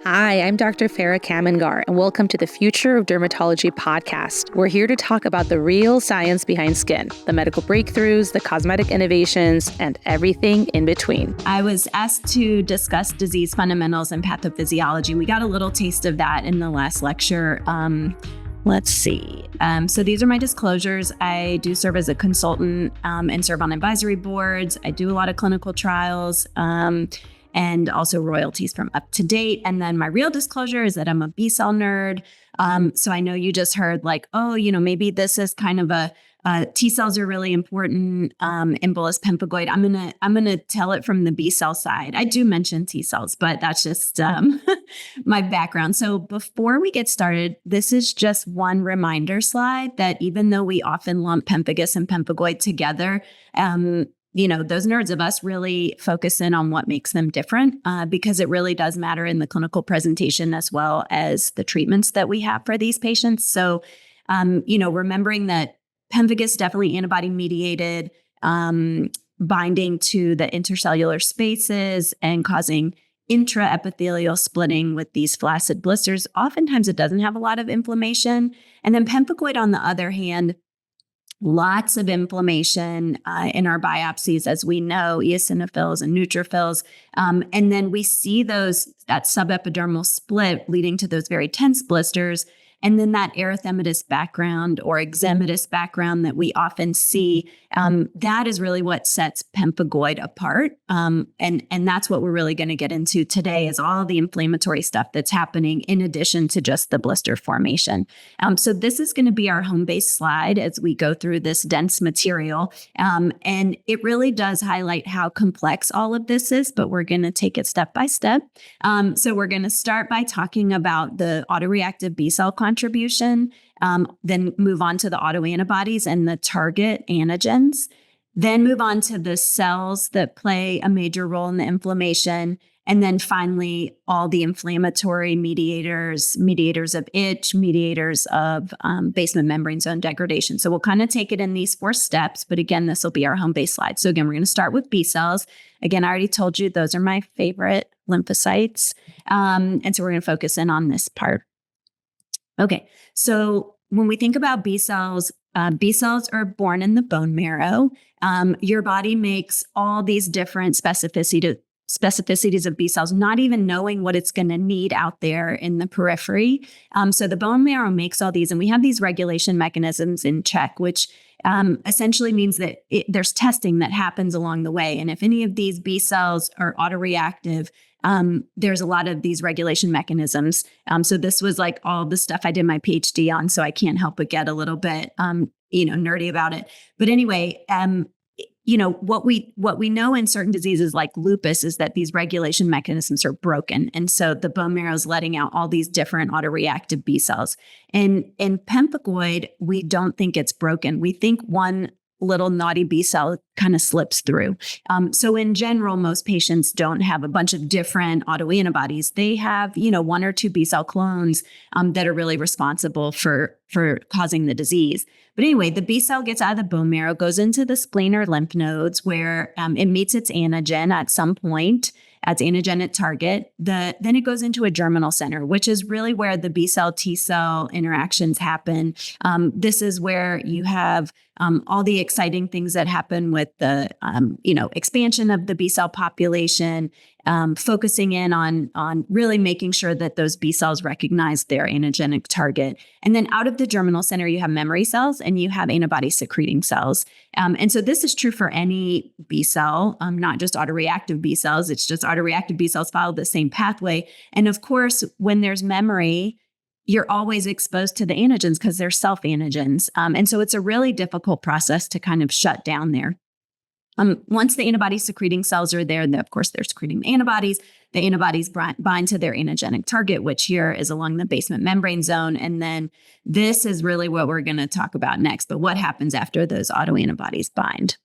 Hi, I'm Dr. Farah Kamangar, and welcome to the Future of Dermatology podcast. We're here to talk about the real science behind skin, the medical breakthroughs, the cosmetic innovations, and everything in between. I was asked to discuss disease fundamentals and pathophysiology. We got a little taste of that in the last lecture. Let's see. So these are my disclosures. I do serve as a consultant and serve on advisory boards. I do a lot of clinical trials. And also royalties from Up to Date. And then my real disclosure is that I'm a B-cell nerd. So I know you just heard maybe this is kind of a T cells are really important in bullous pemphigoid. I'm gonna tell it from the B cell side. I do mention T cells, but that's just my background. So before we get started, this is just one reminder slide that even though we often lump pemphigus and pemphigoid together, those nerds of us really focus in on what makes them different because it really does matter in the clinical presentation as well as the treatments that we have for these patients. So, remembering that pemphigus definitely antibody mediated, binding to the intercellular spaces and causing intraepithelial splitting with these flaccid blisters. Oftentimes it doesn't have a lot of inflammation. And then pemphigoid, on the other hand, lots of inflammation in our biopsies, as we know, eosinophils and neutrophils. And then we see that subepidermal split leading to those very tense blisters. And then that erythematous background or eczematous background that we often see, that is really what sets pemphigoid apart. And that's what we're really going to get into today is all the inflammatory stuff that's happening in addition to just the blister formation. So this is going to be our home base slide as we go through this dense material. And it really does highlight how complex all of this is, but we're going to take it step by step. So we're going to start by talking about the autoreactive B cell contribution, then move on to the autoantibodies and the target antigens, then move on to the cells that play a major role in the inflammation, and then finally all the inflammatory mediators of itch, mediators of basement membrane zone degradation. So we'll kind of take it in these 4 steps, but again, this will be our home base slide. So again, we're going to start with B cells. Again, I already told you those are my favorite lymphocytes, and so we're going to focus in on this part. Okay, so when we think about B cells are born in the bone marrow. Your body makes all these different specificities of B cells, not even knowing what it's going to need out there in the periphery. So the bone marrow makes all these, and we have these regulation mechanisms in check, which essentially means that there's testing that happens along the way. And if any of these B cells are autoreactive, there's a lot of these regulation mechanisms. So this was like all the stuff I did my PhD on, so I can't help but get a little bit, nerdy about it. But anyway, what we know in certain diseases like lupus is that these regulation mechanisms are broken. And so the bone marrow is letting out all these different autoreactive B cells. And in pemphigoid, we don't think it's broken. We think one little naughty B cell kind of slips through. So in general, most patients don't have a bunch of different autoantibodies. They have, 1 or 2 B cell clones that are really responsible for causing the disease. But anyway, the B cell gets out of the bone marrow, goes into the spleen or lymph nodes where it meets its antigen at some point, its antigen at target. Then it goes into a germinal center, which is really where the B cell T cell interactions happen. This is where you have all the exciting things that happen with the expansion of the B cell population, focusing in on really making sure that those B cells recognize their antigenic target. And then out of the germinal center, you have memory cells and you have antibody secreting cells. And so this is true for any B cell, not just autoreactive B cells. It's just autoreactive B cells follow the same pathway. And of course, when there's memory, you're always exposed to the antigens because they're self-antigens. And so it's a really difficult process to kind of shut down there. Once the antibody secreting cells are there, of course, they're secreting the antibodies. The antibodies bind to their antigenic target, which here is along the basement membrane zone. And then this is really what we're going to talk about next. But what happens after those autoantibodies bind?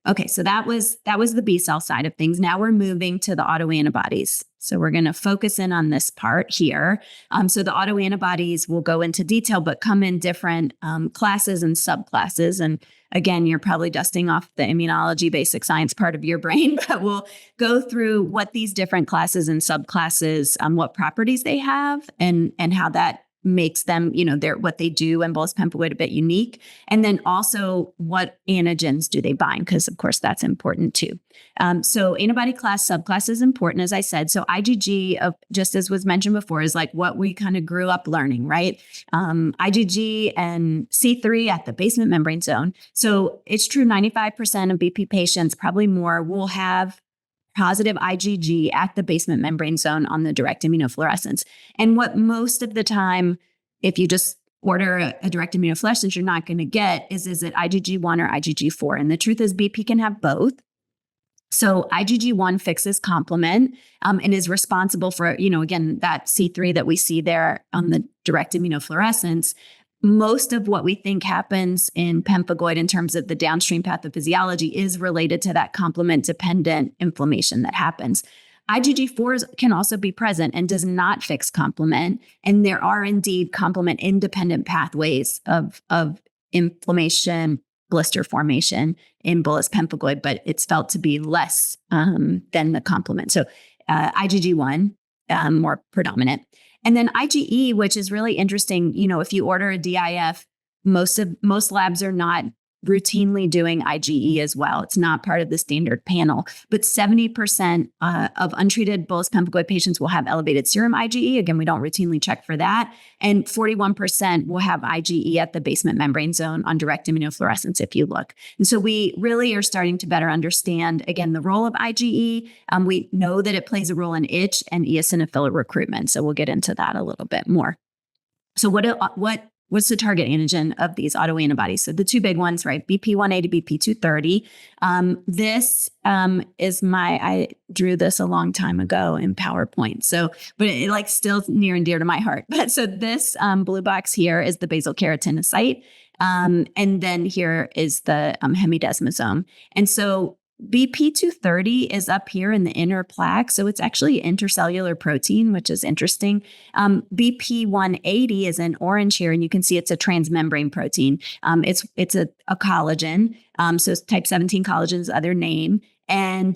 Okay, so that was the B cell side of things. Now we're moving to the autoantibodies. So we're going to focus in on this part here. So the autoantibodies will go into detail, but come in different classes and subclasses. And again, you're probably dusting off the immunology basic science part of your brain, but we'll go through what these different classes and subclasses, what properties they have, and how that makes them, what they do and both pemphigoid a bit unique. And then also what antigens do they bind? Because of course that's important too. So antibody class, subclass is important, as I said. So IgG, just as was mentioned before, is like what we kind of grew up learning, right? IgG and C3 at the basement membrane zone. So it's true 95% of BP patients, probably more, will have positive IgG at the basement membrane zone on the direct immunofluorescence. And what most of the time, if you just order a direct immunofluorescence, you're not going to get is it IgG1 or IgG4? And the truth is BP can have both. So IgG1 fixes complement and is responsible for, again, that C3 that we see there on the direct immunofluorescence. Most of what we think happens in pemphigoid in terms of the downstream pathophysiology is related to that complement-dependent inflammation that happens. IgG4s can also be present and does not fix complement. And there are indeed complement-independent pathways of inflammation, blister formation in bullous pemphigoid, but it's felt to be less than the complement. So IgG1, more predominant. And then IgE, which is really interesting, if you order a DIF, most labs are not routinely doing IgE as well. It's not part of the standard panel, but 70% of untreated bullous pemphigoid patients will have elevated serum IgE. Again, we don't routinely check for that. And 41% will have IgE at the basement membrane zone on direct immunofluorescence if you look. And so we really are starting to better understand, again, the role of IgE. We know that it plays a role in itch and eosinophil recruitment. So we'll get into that a little bit more. So what's the target antigen of these autoantibodies? So the two big ones, right? BP180, BP230. This is I drew this a long time ago in PowerPoint. So, but it still near and dear to my heart. But so this blue box here is the basal keratinocyte. And then here is the hemidesmosome. And so BP230 is up here in the inner plaque. So it's actually intercellular protein, which is interesting. BP180 is in orange here, and you can see it's a transmembrane protein. It's a collagen. So type 17 collagen is the other name. And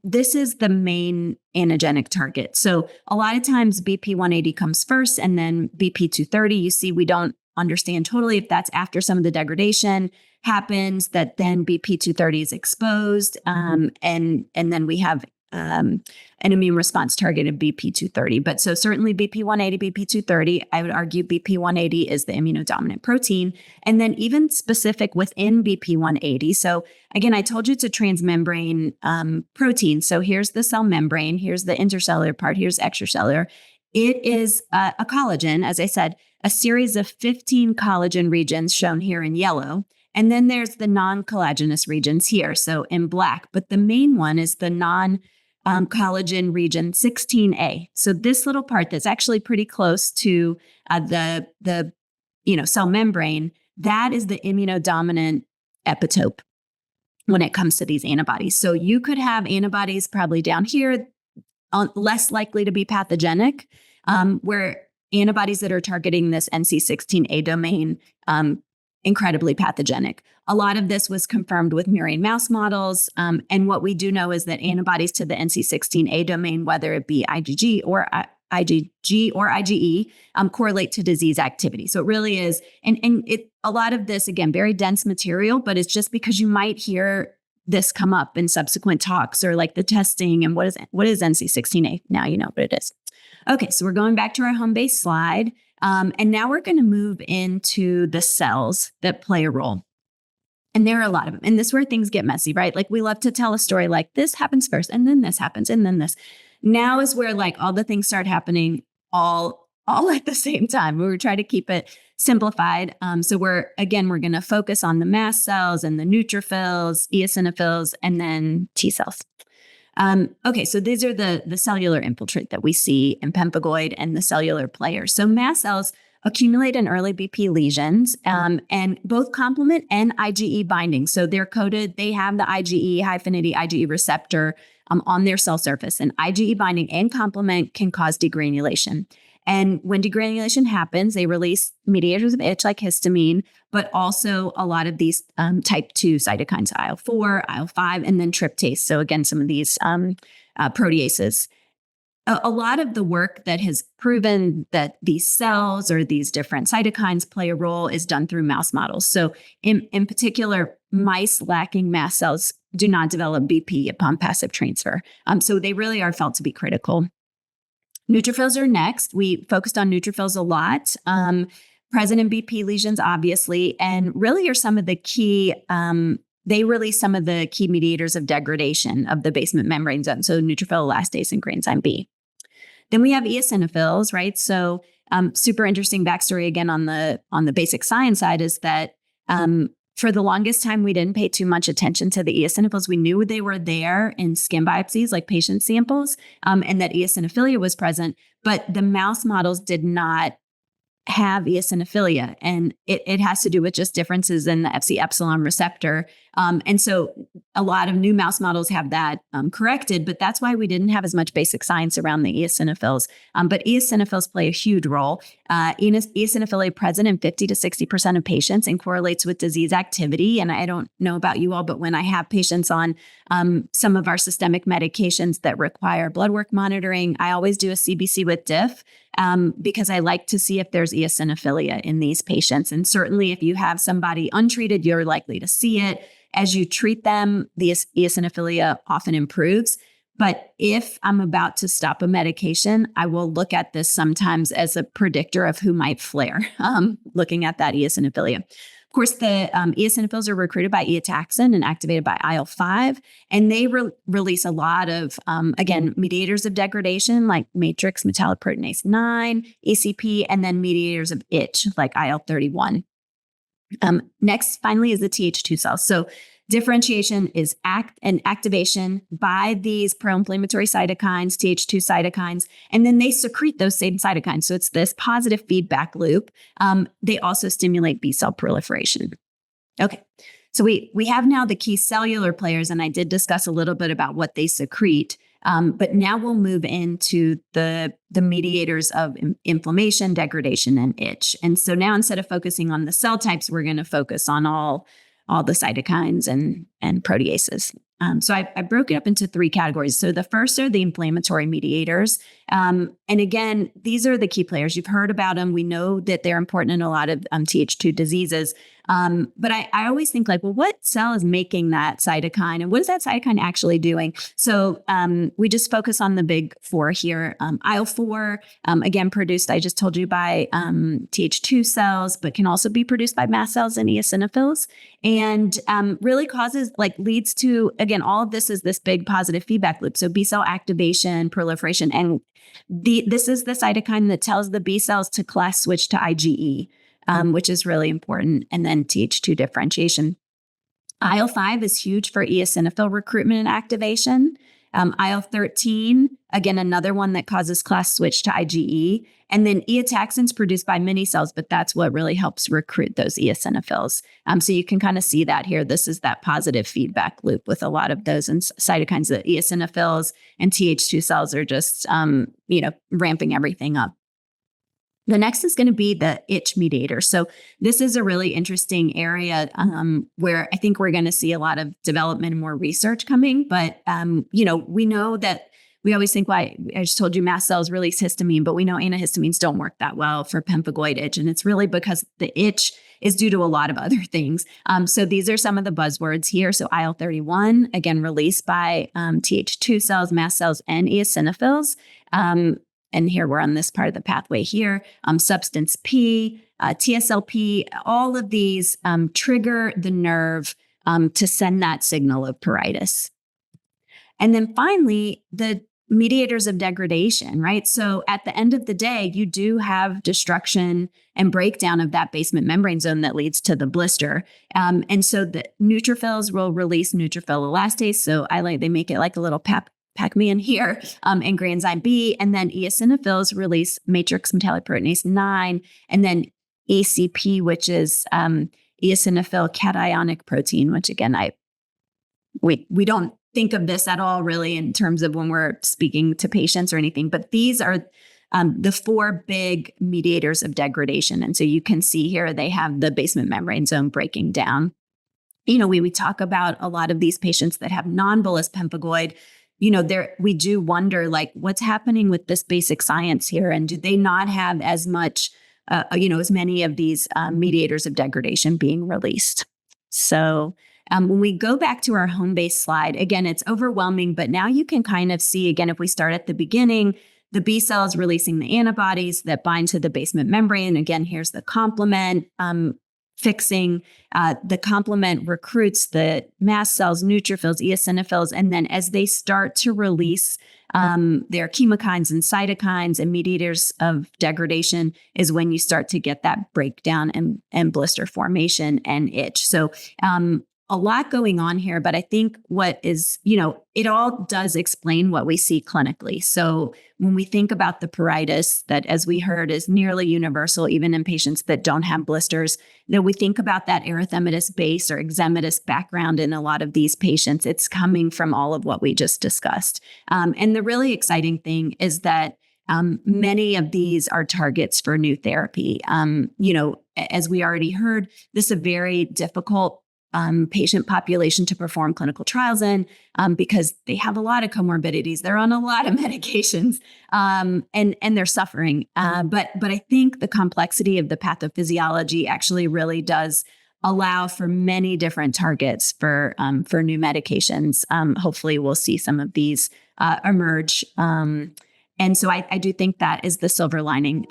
this is the main antigenic target. So a lot of times BP180 comes first, and then BP230, you see, we don't understand totally if that's after some of the degradation happens, that then BP230 is exposed, and then we have an immune response target of BP230. But so certainly BP180, BP230, I would argue BP180 is the immunodominant protein. And then even specific within BP180. So again, I told you it's a transmembrane protein. So here's the cell membrane, here's the intercellular part, here's extracellular. It is a collagen, as I said, a series of 15 collagen regions shown here in yellow. And then there's the non-collagenous regions here, so in black. But the main one is the non-collagen region 16A. So this little part that's actually pretty close to the cell membrane, that is the immunodominant epitope when it comes to these antibodies. So you could have antibodies probably down here, less likely to be pathogenic, where antibodies that are targeting this NC16A domain, incredibly pathogenic. A lot of this was confirmed with murine mouse models. And what we do know is that antibodies to the NC16A domain, whether it be IgG or IgE, correlate to disease activity. So it really is, and a lot of this, again, very dense material, but it's just because you might hear this come up in subsequent talks or like the testing and what is NC16A? Now you know what it is. Okay, so we're going back to our home base slide. And now we're going to move into the cells that play a role. And there are a lot of them. And this is where things get messy, right? Like we love to tell a story like this happens first, and then this happens, and then this. Now is where like all the things start happening all at the same time. We were trying to keep it simplified. So we're going to focus on the mast cells and the neutrophils, eosinophils, and then T cells. Okay, so these are the cellular infiltrate that we see in pemphigoid and the cellular players. So mast cells, accumulate in early BP lesions, and both complement and IgE binding. So they're coded, they have the IgE, high affinity IgE receptor on their cell surface, and IgE binding and complement can cause degranulation. And when degranulation happens, they release mediators of itch like histamine, but also a lot of these type 2 cytokines, IL-4, IL-5, and then tryptase. So again, some of these proteases. A lot of the work that has proven that these cells or these different cytokines play a role is done through mouse models. So in particular, mice lacking mast cells do not develop BP upon passive transfer. So they really are felt to be critical. Neutrophils are next. We focused on neutrophils a lot, present in BP lesions, obviously, and really are some of the key, they release some of the key mediators of degradation of the basement membrane zone, so neutrophil elastase and granzyme B. Then we have eosinophils, right? So super interesting backstory again on the basic science side is that for the longest time, we didn't pay too much attention to the eosinophils. We knew they were there in skin biopsies, like patient samples, and that eosinophilia was present, but the mouse models did not have eosinophilia. And it has to do with just differences in the Fc epsilon receptor. And so a lot of new mouse models have that corrected, but that's why we didn't have as much basic science around the eosinophils. But eosinophils play a huge role. Eosinophilia present in 50 to 60% of patients and correlates with disease activity. And I don't know about you all, but when I have patients on some of our systemic medications that require blood work monitoring, I always do a CBC with diff. Because I like to see if there's eosinophilia in these patients. And certainly if you have somebody untreated, you're likely to see it. As you treat them, the eosinophilia often improves. But if I'm about to stop a medication, I will look at this sometimes as a predictor of who might flare, looking at that eosinophilia. Of course, the eosinophils are recruited by eotaxin and activated by IL-5, and they release a lot of, again, mediators of degradation like matrix metalloproteinase 9, ACP, and then mediators of itch like IL-31. Next, finally, is the Th2 cells. So differentiation is activation by these pro-inflammatory cytokines, Th2 cytokines, and then they secrete those same cytokines. So it's this positive feedback loop. They also stimulate B cell proliferation. Okay, so we have now the key cellular players, and I did discuss a little bit about what they secrete. But now we'll move into the mediators of inflammation, degradation, and itch. And so now instead of focusing on the cell types, we're going to focus on all the cytokines and proteases. So I broke it up into 3 categories. So the first are the inflammatory mediators. And again, these are the key players. You've heard about them. We know that they're important in a lot of Th2 diseases. But I always think like, well, what cell is making that cytokine and what is that cytokine actually doing? So we just focus on the big 4 here. IL-4, again, produced, I just told you, by Th2 cells, but can also be produced by mast cells and eosinophils, and really leads to, again, all of this is this big positive feedback loop. So B cell activation, proliferation, and this is the cytokine that tells the B cells to class switch to IgE. Which is really important. And then Th2 differentiation. IL-5 is huge for eosinophil recruitment and activation. IL-13, again, another one that causes class switch to IgE. And then eotaxin is produced by many cells, but that's what really helps recruit those eosinophils. So you can kind of see that here. This is that positive feedback loop with a lot of those cytokines. The eosinophils and Th2 cells are just, ramping everything up. The next is going to be the itch mediator. So this is a really interesting area where I think we're going to see a lot of development and more research coming. But, we know that we always think, I just told you mast cells release histamine, but we know antihistamines don't work that well for pemphigoid itch. And it's really because the itch is due to a lot of other things. So these are some of the buzzwords here. So IL-31, again, released by Th2 cells, mast cells, and eosinophils. And here we're on this part of the pathway here, substance P, TSLP, all of these trigger the nerve to send that signal of pruritus. And then finally, the mediators of degradation, right? So at the end of the day, you do have destruction and breakdown of that basement membrane zone that leads to the blister. And so the neutrophils will release neutrophil elastase. So they make it like a little Pac-Man here, and granzyme B, and then eosinophils release matrix metalloproteinase 9, and then ACP, which is eosinophil cationic protein, which again, we don't think of this at all really in terms of when we're speaking to patients or anything, but these are the 4 big mediators of degradation. And so you can see here, they have the basement membrane zone breaking down. We talk about a lot of these patients that have non-bullous pemphigoid. We do wonder, like, what's happening with this basic science here? And do they not have as much, as many of these mediators of degradation being released? So when we go back to our home base slide, again, it's overwhelming, but now you can kind of see, again, if we start at the beginning, the B cells releasing the antibodies that bind to the basement membrane. Again, here's the complement fixing. The complement recruits the mast cells, neutrophils, eosinophils, and then as they start to release their chemokines and cytokines and mediators of degradation is when you start to get that breakdown and blister formation and itch. So a lot going on here, but I think what is, it all does explain what we see clinically. So when we think about the pruritus that, as we heard, is nearly universal, even in patients that don't have blisters, we think about that erythematous base or eczematous background in a lot of these patients. It's coming from all of what we just discussed. And the really exciting thing is that many of these are targets for new therapy. As we already heard, this is a very difficult patient population to perform clinical trials in because they have a lot of comorbidities. They're on a lot of medications and they're suffering. But I think the complexity of the pathophysiology actually really does allow for many different targets for new medications. Hopefully we'll see some of these emerge. And so I do think that is the silver lining.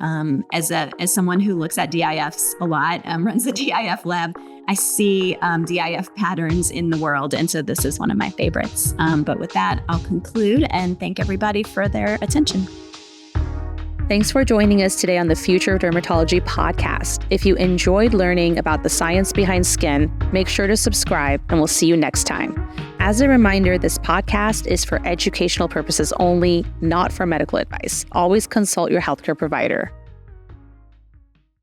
As someone who looks at DIFs a lot, runs the DIF lab, I see DIF patterns in the world. And so this is one of my favorites. But with that, I'll conclude and thank everybody for their attention. Thanks for joining us today on the Future of Dermatology podcast. If you enjoyed learning about the science behind skin, make sure to subscribe and we'll see you next time. As a reminder, this podcast is for educational purposes only, not for medical advice. Always consult your healthcare provider.